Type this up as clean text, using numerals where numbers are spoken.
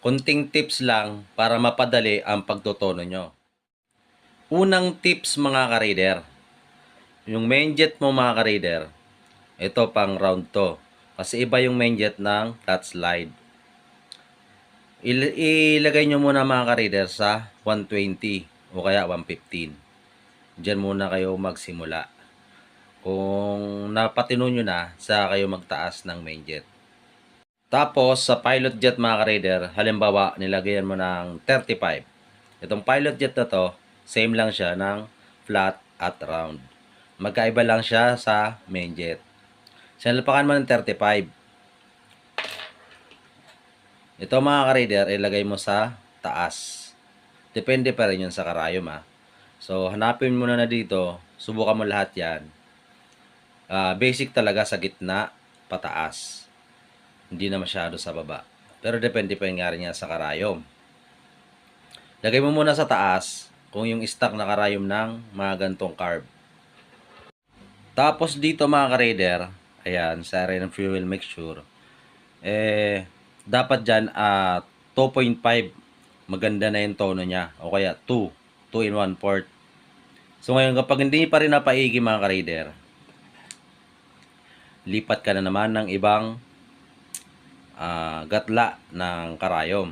Konting tips lang para mapadali ang pagtutono nyo. Unang tips mga ka-reader, yung main jet mo mga ka-reader, ito pang round to. Kasi iba yung main jet ng flat slide. Ilagay nyo muna mga ka-reader sa 120 o kaya 115. Diyan muna kayo magsimula. Kung napatino nyo na, sa kayo magtaas ng main jet. Tapos, sa pilot jet mga ka-reader, halimbawa, nilagyan mo ng 35. Itong pilot jet na to, same lang siya ng flat at round. Magkaiba lang siya sa main jet. Sinalpakan mo ng 35. Ito mga ka-reader, ilagay mo sa taas. Depende pa rin yun sa karayom ha. So, hanapin mo na dito. Subukan mo lahat yan. Basic talaga sa gitna, pataas. Hindi na masyado sa baba. Pero depende pa nga rin yan sa karayom. Lagay mo muna sa taas kung yung stock na karayom ng mga gantong carb. Tapos dito mga ka-reader, ayan, sa area ng fuel mixture, dapat dyan 2.5, maganda na yung tono niya. O kaya 2 in 1 port. So ngayon kapag hindi pa rin napaigi mga ka-reader, lipat ka na naman ng ibang gatla ng karayom.